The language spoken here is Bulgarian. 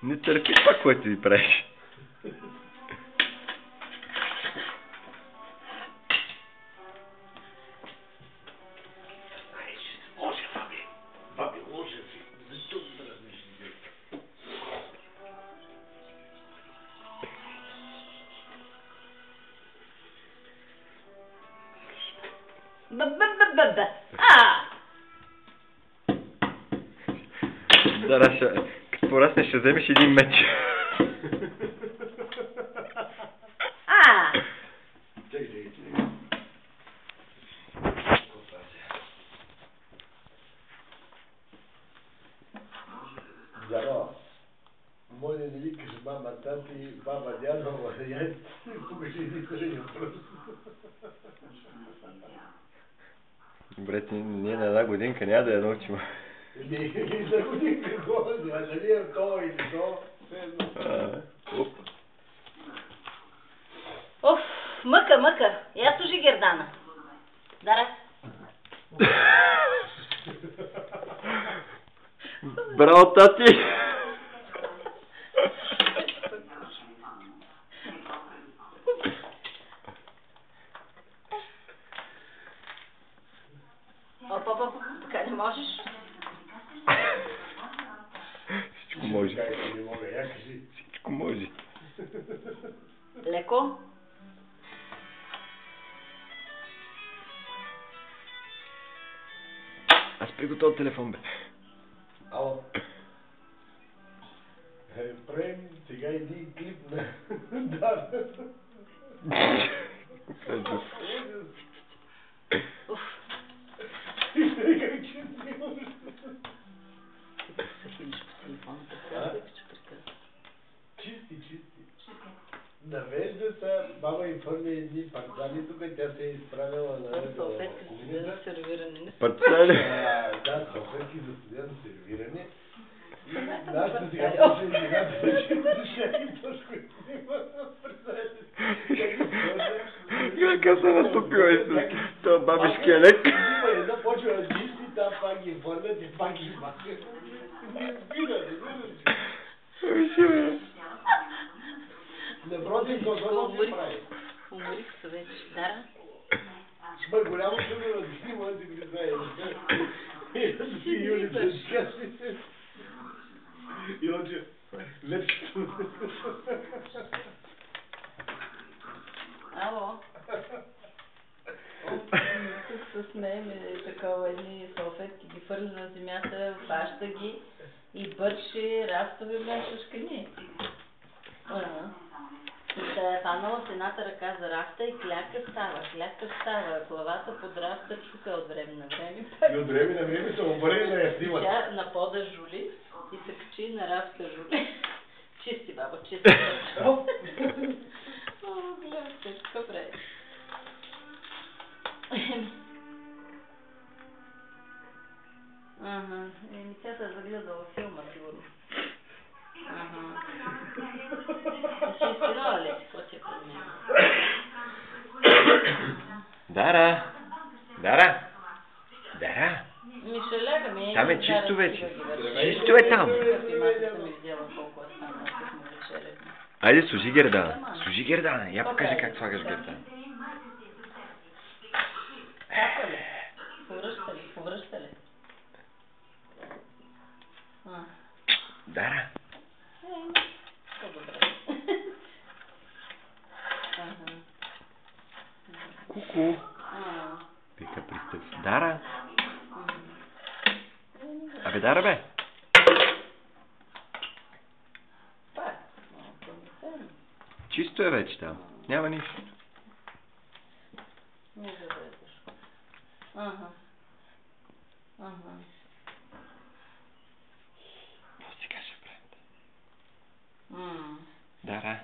Не търпи това, което ви правиш. Ложе, баби! Баби, ложе си! Защо да дразниш директор? Б-б-б-б-б! Дара, като пораснеш, ще вземеш един меч. Чакай. Здраво. Моля, не викаш мама, тати, баба, дядо, я покажи един въпрос. Добре, ние на една годинка няма да я научим. Не, за годинка ходи, а дали е то или то, все едно. Оф, мъка. Я служи Гердана. Дара. Браво, тати! Оп, така не можеш. Всичко може. Не мога, я кажи. Всичко може. Леко. Аз приготвя телефон, бе. Ало. Правим сега един клип на... Да. Уф. Как че снимаш? Ти се хилиш по телефона, че приказва. Чисти. Навежда се, баба и фърли едни парцали тук, тя се е изправила на салфетки за студено сервиране. Парцали? Да, салфетки за студено сервиране. И нашата сега почва играта да ще души точно и снима. Как се наступила и с това бабишкия лек? Една почва да чисти, там пак ги фърлят и пак ги махат. Не спира, Вижте, напротив, какво се прави? Уморих се вече. Дара? Ще бъде голямо чудо да снима, да си признаеш. И да си Юли дъжка си. Йонче, лепчето. Ало? Тук се смеем и такова едни салфетки ги фърли на земята, фаща ги и бърши растове шашкани. Се е фанала с едната ръка за рафта и кляка става. Главата подраста, чука от време на време. И от време на време се обърне да я снимат. Тя на пода жули и се качи на рафта жули. Чисти, баба, чисти. О, гледай се, добре. Тя се е загледала филма, сигурно. Ще изпинала ли? Какво ти е проблем? Дара! Мишеляга ми е... Там е чисто вече. Чисто е там. Айде, служи Гердана. Я покажи как слагаш Гердана. Повръща ли? Дара. По-добре. Ку-ку. Вика пристъпи. Дара. Абе, Дара, бе. Чисто е вече там. Няма нищо. Не заведеш. Какво си каже, брат? Дара.